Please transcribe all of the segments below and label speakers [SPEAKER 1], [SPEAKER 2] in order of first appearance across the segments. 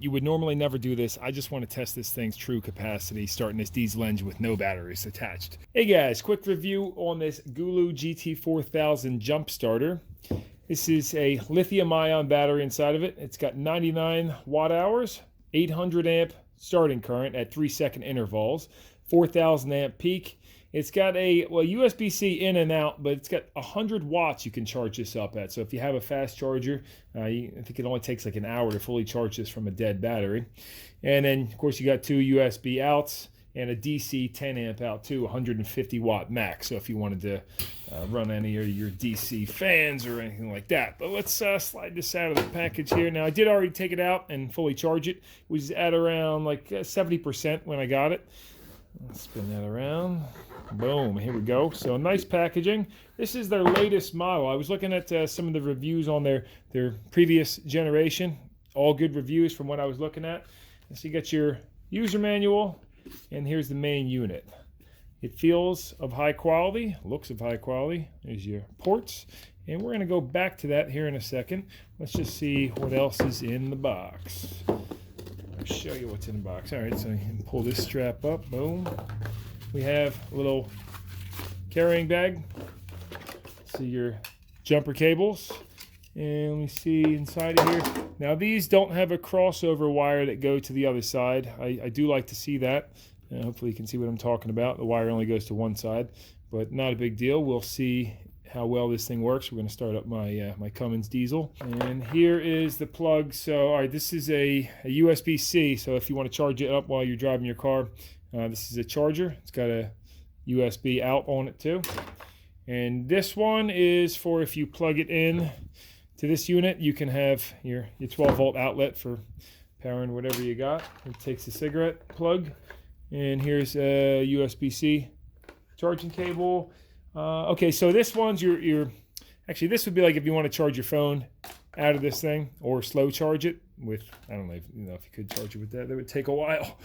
[SPEAKER 1] You would normally never do this. I just want to test this thing's true capacity, starting this diesel engine with no batteries attached. Hey guys, quick review on this GooLoo GT4000 jump starter. This is a lithium-ion battery inside of it. It's got 99 watt hours, 800 amp starting current at 3-second intervals, 4,000 amp peak. It's got a USB-C in and out, but it's got 100 watts you can charge this up at. So if you have a fast charger, I think it only takes like an hour to fully charge this from a dead battery. And then, of course, you got 2 USB outs and a DC 10 amp out too, 150 watt max. So if you wanted to run any of your DC fans or anything like that. But let's slide this out of the package here. Now, I did already take it out and fully charge it. It was at around like 70% when I got it. Let's spin that around. Boom, here we go. So nice packaging. This is their latest model. I was looking at some of the reviews on their previous generation. All good reviews from what I was looking at. So you got your user manual, and here's the main unit. It feels of high quality, looks of high quality. There's your ports. And we're going to go back to that here in a second. Let's just see what else is in the box. I'll show you what's in the box. All right, so you can pull this strap up. Boom. We have a little carrying bag. See your jumper cables. And let me see inside of here. Now these don't have a crossover wire that go to the other side. I do like to see that. Hopefully you can see what I'm talking about. The wire only goes to one side, but not a big deal. We'll see how well this thing works. We're going to start up my my Cummins diesel. And here is the plug. So, all right, this is a USB-C. So if you want to charge it up while you're driving your car, this is a charger. It's got a USB out on it too. And this one is for if you plug it in to this unit, you can have your 12-volt outlet for powering whatever you got. It takes a cigarette plug. And here's a USB-C charging cable. Okay, so this one's actually, this would be like if you want to charge your phone out of this thing or slow charge it with, I don't know if you could charge it with that. That would take a while.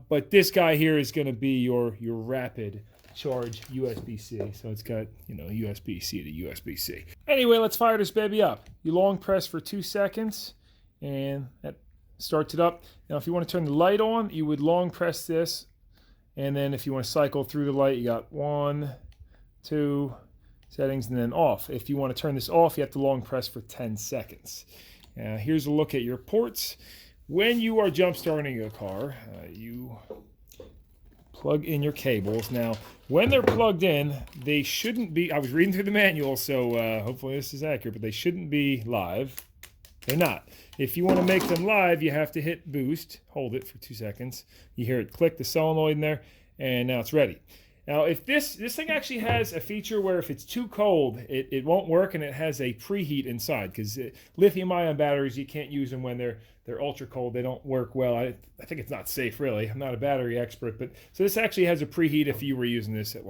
[SPEAKER 1] But this guy here is going to be your rapid charge USB-C. So it's got, USB-C to USB-C. Anyway, let's fire this baby up. You long press for 2 seconds and that starts it up. Now, if you want to turn the light on, you would long press this. And then if you want to cycle through the light, you got 1, 2 settings, and then off. If you want to turn this off, you have to long press for 10 seconds. Here's a look at your ports. When you are jump starting a car, you plug in your cables. Now, when they're plugged in, they shouldn't be, I was reading through the manual, so hopefully this is accurate, but they shouldn't be live. They're not. If you want to make them live, you have to hit boost, hold it for 2 seconds. You hear it click the solenoid in there, and now it's ready. Now, if this thing actually has a feature where if it's too cold, it won't work, and it has a preheat inside, because lithium-ion batteries, you can't use them when they're ultra cold. They don't work well. I think it's not safe, really. I'm not a battery expert, but so this actually has a preheat if you were using this at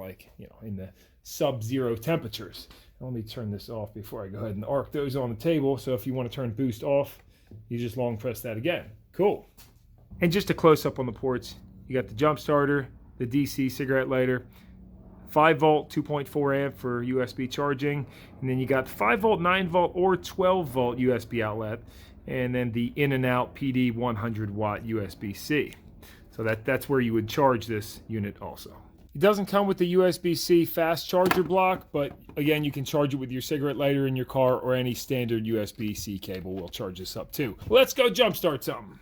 [SPEAKER 1] in the sub-zero temperatures. Let me turn this off before I go ahead and arc those on the table. So if you want to turn boost off, you just long press that again. Cool. And just a close up on the ports, you got the jump starter, the DC cigarette lighter, 5 volt, 2.4 amp for USB charging, and then you got 5 volt, 9 volt, or 12 volt USB outlet, and then the in and out PD 100 watt USB-C. So that's where you would charge this unit also. It doesn't come with the USB-C fast charger block, but again, you can charge it with your cigarette lighter in your car, or any standard USB-C cable will charge this up too. Let's go jumpstart something.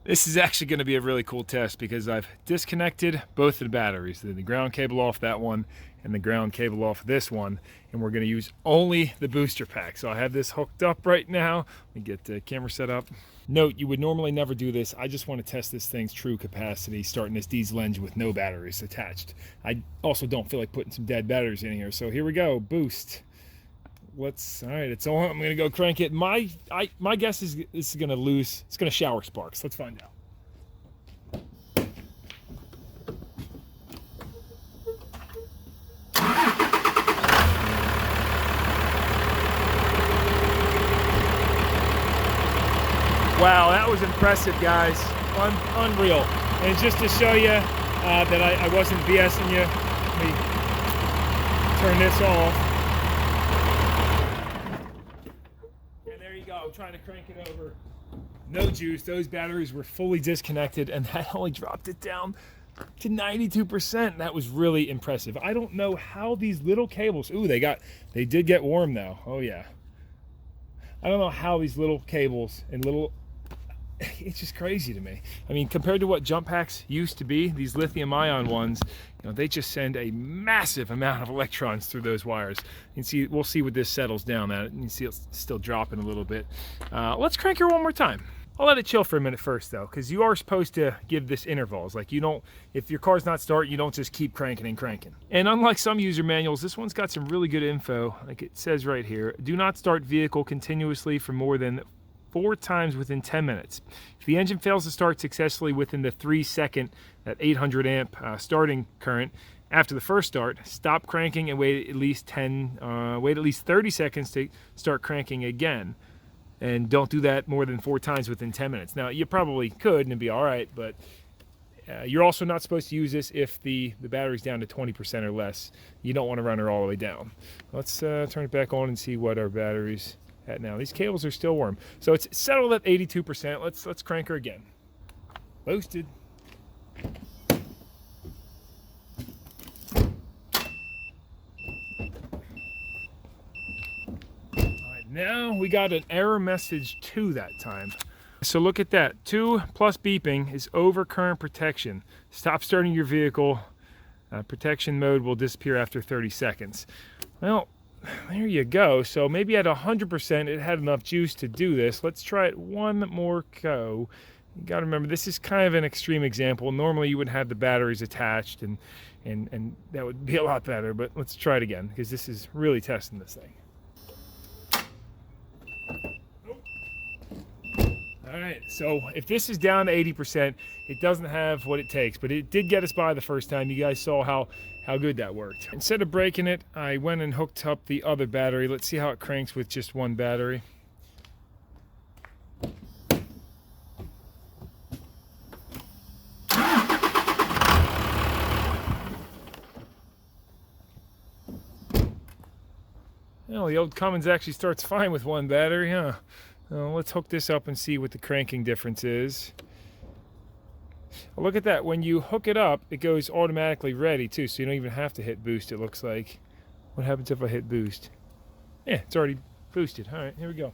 [SPEAKER 1] This is actually going to be a really cool test because I've disconnected both of the batteries, the ground cable off that one and the ground cable off this one, and we're going to use only the booster pack. So I have this hooked up right now. Let me get the camera set up. Note, you would normally never do this. I just want to test this thing's true capacity, starting this diesel engine with no batteries attached. I also don't feel like putting some dead batteries in here. So here we go, boost. All right, it's on. I'm gonna go crank it. My guess is this is gonna lose. It's gonna shower sparks. Let's find out. Wow, that was impressive, guys. Unreal. And just to show you that I wasn't BSing you, let me turn this off. And there you go. I'm trying to crank it over No juice. Those batteries were fully disconnected, and that only dropped it down to 92%. That was really impressive. I don't know how these little cables, ooh, they did get warm though. Oh yeah. I don't know how these little cables and little, it's just crazy to me. I mean, compared to what jump packs used to be, these lithium ion ones, you know, they just send a massive amount of electrons through those wires. You can see, we'll see what this settles down at. You can see it's still dropping a little bit. Let's crank her one more time. I'll let it chill for a minute first though, because you are supposed to give this intervals. Like you don't, if your car's not starting, you don't just keep cranking and cranking. And unlike some user manuals, this one's got some really good info. Like it says right here, do not start vehicle continuously for more than 4 times within 10 minutes. If the engine fails to start successfully within the 3-second, that 800 amp starting current, after the first start, stop cranking and wait at least 30 seconds to start cranking again. And don't do that more than 4 times within 10 minutes. Now, you probably could and it'd be all right, but you're also not supposed to use this if the battery's down to 20% or less. You don't want to run her all the way down. Let's turn it back on and see what our battery's at now. These cables are still warm. So it's settled at 82%. Let's crank her again. Boosted. Now we got an error message 2 that time. So look at that. 2 plus beeping is over current protection. Stop starting your vehicle. Protection mode will disappear after 30 seconds. Well, there you go. So maybe at 100% it had enough juice to do this. Let's try it one more go. You got to remember, this is kind of an extreme example. Normally you would have the batteries attached and that would be a lot better. But let's try it again because this is really testing this thing. All right, so if this is down to 80%, it doesn't have what it takes, but it did get us by the first time. You guys saw how good that worked. Instead of breaking it, I went and hooked up the other battery. Let's see how it cranks with just one battery. Well, the old Cummins actually starts fine with one battery, huh? Let's hook this up and see what the cranking difference is. Well, look at that. When you hook it up, it goes automatically ready too, so you don't even have to hit boost, it looks like. What happens if I hit boost? Yeah, it's already boosted. All right, here we go.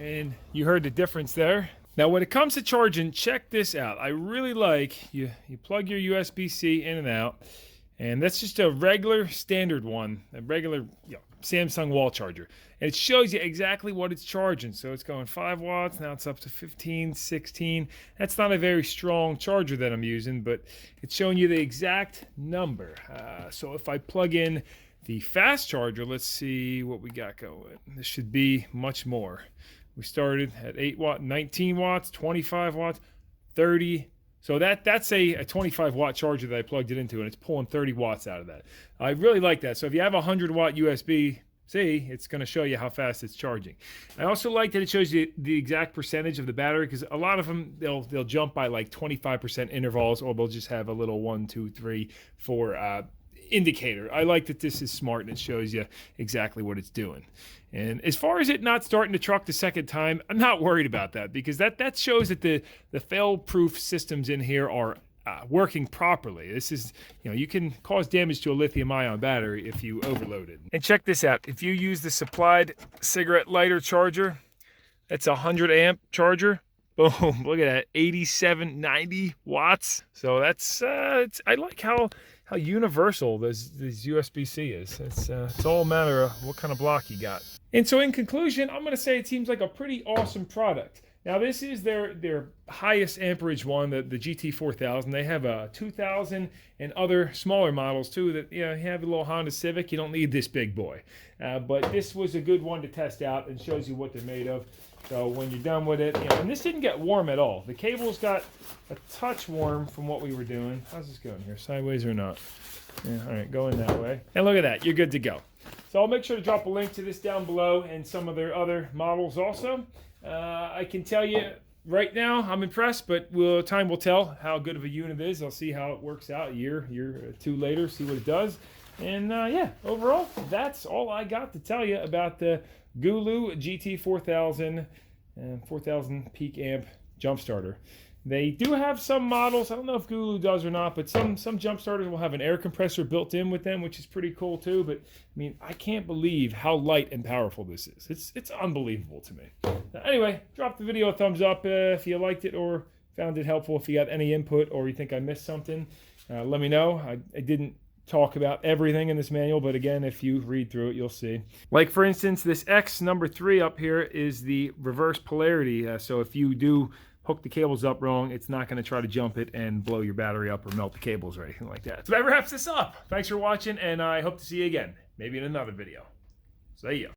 [SPEAKER 1] And you heard the difference there. Now, when it comes to charging, check this out. I really like you plug your USB-C in and out, and that's just a regular standard one, a regular Samsung wall charger. And it shows you exactly what it's charging. So it's going 5 watts, now it's up to 15, 16. That's not a very strong charger that I'm using, but it's showing you the exact number. So if I plug in the fast charger, let's see what we got going. This should be much more. We started at 8 watt, 19 watts, 25 watts, 30. So that's a 25 watt charger that I plugged it into, and it's pulling 30 watts out of that. I really like that. So if you have a 100 watt USB-C, it's going to show you how fast it's charging. I also like that it shows you the exact percentage of the battery, because a lot of them, they'll jump by like 25% intervals, or they'll just have a little 1, 2, 3, 4 indicator. I like that this is smart and it shows you exactly what it's doing. And as far as it not starting to truck the second time, I'm not worried about that, because that shows that the fail-proof systems in here are working properly. This is, you can cause damage to a lithium-ion battery if you overload it. And check this out. If you use the supplied cigarette lighter charger, that's a 100 amp charger. Boom, look at that, 87, 90 watts. So that's, I like how universal this USB-C is. It's all a matter of what kind of block you got. And so in conclusion, I'm gonna say it seems like a pretty awesome product. Now this is their highest amperage one, the GT4000. They have a 2000 and other smaller models too that, you have a little Honda Civic, you don't need this big boy. But this was a good one to test out and shows you what they're made of. So when you're done with it, and this didn't get warm at all. The cables got a touch warm from what we were doing. How's this going here? Sideways or not? Yeah, all right, going that way. And look at that, you're good to go. So I'll make sure to drop a link to this down below and some of their other models also. I can tell you, right now I'm impressed, but time will tell how good of a unit it is. I'll see how it works out a year or two later, see what it does. And yeah, overall, that's all I got to tell you about the GooLoo GT4000 4000 peak amp jump starter. They do have some models, I don't know if GooLoo does or not, but some jump starters will have an air compressor built in with them, which is pretty cool too. But I mean, I can't believe how light and powerful this is. It's unbelievable to me. Anyway, drop the video a thumbs up if you liked it or found it helpful. If you got any input or you think I missed something, let me know. I didn't talk about everything in this manual, but again, if you read through it, you'll see. Like for instance, this X number 3 up here is the reverse polarity. So if you do hook the cables up wrong, it's not going to try to jump it and blow your battery up or melt the cables or anything like that. So that wraps this up. Thanks for watching, and I hope to see you again, maybe in another video. See ya.